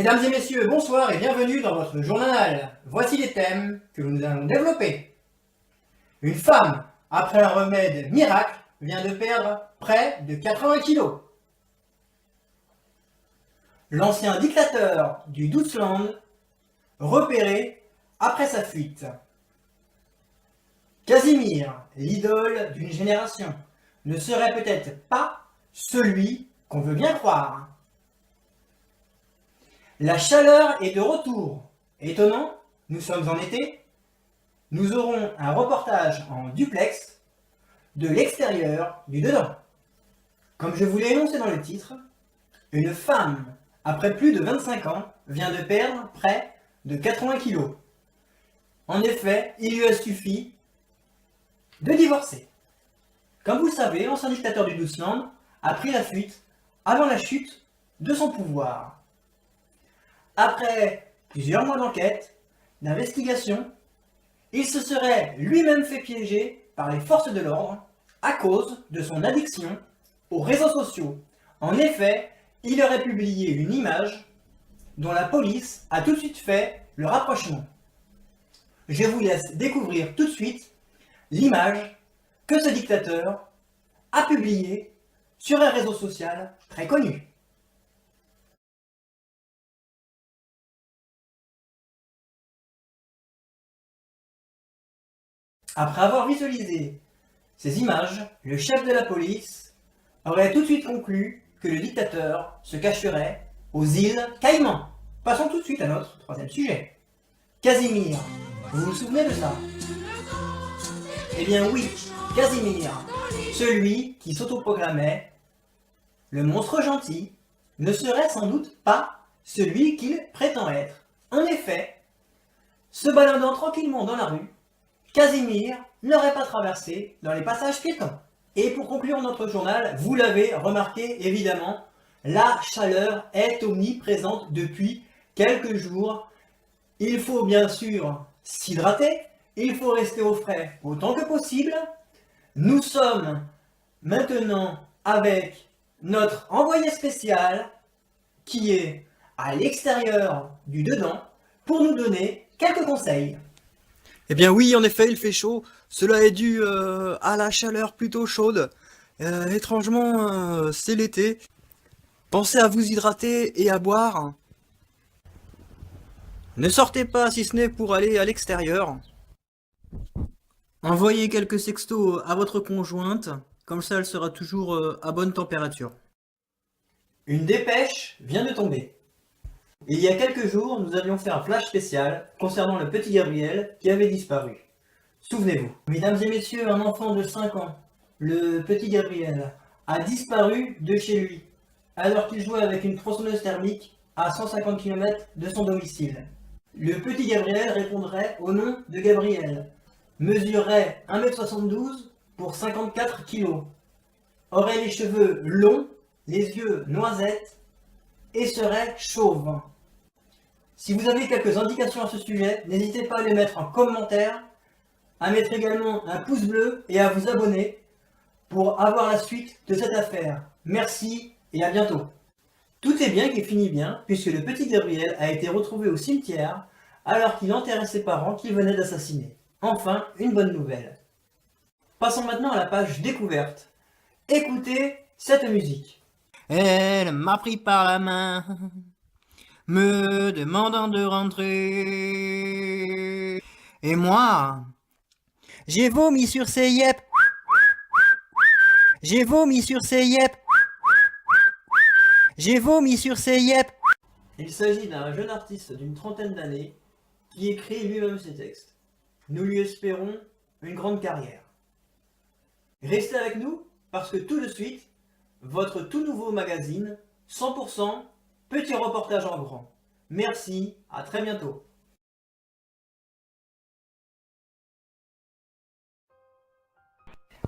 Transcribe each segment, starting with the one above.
Mesdames et messieurs, bonsoir et bienvenue dans votre journal. Voici les thèmes que nous allons développer. Une femme, après un remède miracle, vient de perdre près de 80 kilos. L'ancien dictateur du Dutsland, repéré après sa fuite. Casimir, l'idole d'une génération, ne serait peut-être pas celui qu'on veut bien croire. La chaleur est de retour. Étonnant, nous sommes en été. Nous aurons un reportage en duplex de l'extérieur du dedans. Comme je vous l'ai énoncé dans le titre, une femme, après plus de 25 ans, vient de perdre près de 80 kilos. En effet, il lui a suffi de divorcer. Comme vous le savez, l'ancien dictateur du Dutsland a pris la fuite avant la chute de son pouvoir. Après plusieurs mois d'enquête, d'investigation, il se serait lui-même fait piéger par les forces de l'ordre à cause de son addiction aux réseaux sociaux. En effet, il aurait publié une image dont la police a tout de suite fait le rapprochement. Je vous laisse découvrir tout de suite l'image que ce dictateur a publiée sur un réseau social très connu. Après avoir visualisé ces images, le chef de la police aurait tout de suite conclu que le dictateur se cacherait aux îles Caïmans. Passons tout de suite à notre troisième sujet. Casimir, vous vous souvenez de ça? Eh bien oui, Casimir, celui qui s'autoproclamait le monstre gentil, ne serait sans doute pas celui qu'il prétend être. En effet, se baladant tranquillement dans la rue, Casimir n'aurait pas traversé dans les passages piétons. Et pour conclure notre journal, vous l'avez remarqué évidemment, la chaleur est omniprésente depuis quelques jours. Il faut bien sûr s'hydrater, il faut rester au frais autant que possible. Nous sommes maintenant avec notre envoyé spécial qui est à l'extérieur du dedans pour nous donner quelques conseils. Eh bien oui, en effet, il fait chaud. Cela est dû à la chaleur plutôt chaude. Étrangement, c'est l'été. Pensez à vous hydrater et à boire. Ne sortez pas si ce n'est pour aller à l'extérieur. Envoyez quelques sextos à votre conjointe, comme ça elle sera toujours à bonne température. Une dépêche vient de tomber. Il y a quelques jours, nous avions fait un flash spécial concernant le petit Gabriel qui avait disparu. Souvenez-vous. Mesdames et messieurs, un enfant de 5 ans, le petit Gabriel, a disparu de chez lui, alors qu'il jouait avec une tronçonneuse thermique à 150 km de son domicile. Le petit Gabriel répondrait au nom de Gabriel, mesurerait 1m72 pour 54 kg, aurait les cheveux longs, les yeux noisettes et serait chauve. Si vous avez quelques indications à ce sujet, n'hésitez pas à les mettre en commentaire, à mettre également un pouce bleu et à vous abonner pour avoir la suite de cette affaire. Merci et à bientôt. Tout est bien qui finit bien, puisque le petit Gabriel a été retrouvé au cimetière alors qu'il enterrait ses parents qu'il venait d'assassiner. Enfin, une bonne nouvelle. Passons maintenant à la page découverte. Écoutez cette musique. Elle m'a pris par la main, me demandant de rentrer. Et moi, j'ai vomi sur ses yep. J'ai vomi sur ses yep. J'ai vomi sur ses yep. Il s'agit d'un jeune artiste d'une trentaine d'années qui écrit lui-même ses textes. Nous lui espérons une grande carrière. Restez avec nous parce que tout de suite, votre tout nouveau magazine 100% petit reportage en grand. Merci, à très bientôt.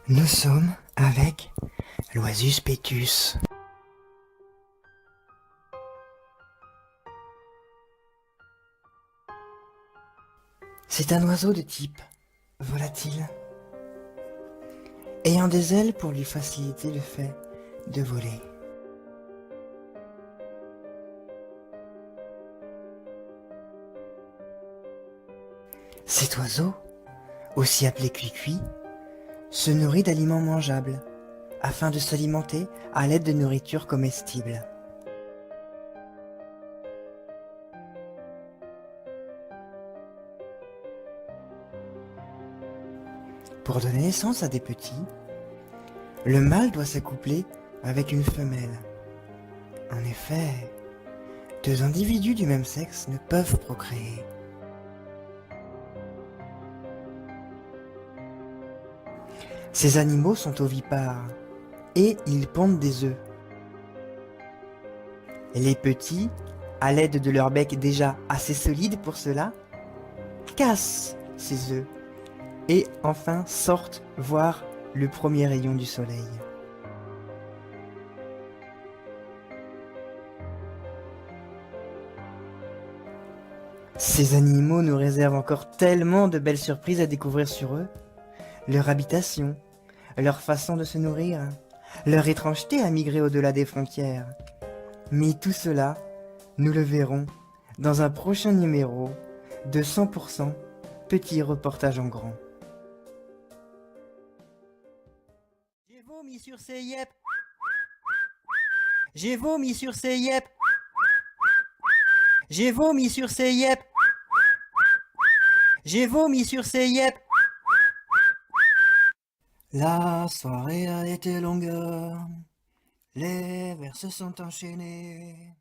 Nous sommes avec l'Oisus Petus. C'est un oiseau de type volatile, ayant des ailes pour lui faciliter le fait de voler. Cet oiseau, aussi appelé cuicui, se nourrit d'aliments mangeables, afin de s'alimenter à l'aide de nourriture comestible. Pour donner naissance à des petits, le mâle doit s'accoupler avec une femelle. En effet, deux individus du même sexe ne peuvent procréer. Ces animaux sont ovipares et ils pondent des œufs. Les petits, à l'aide de leur bec déjà assez solide pour cela, cassent ces œufs et enfin sortent voir le premier rayon du soleil. Ces animaux nous réservent encore tellement de belles surprises à découvrir sur eux. Leur habitation, leur façon de se nourrir, leur étrangeté à migrer au-delà des frontières. Mais tout cela, nous le verrons dans un prochain numéro de 100% Petit reportage en grand. J'ai vomi sur ces yep. J'ai vomi sur ces yep. J'ai vomi sur ces yep. J'ai vomi sur ces yep. La soirée a été longue, les vers se sont enchaînés.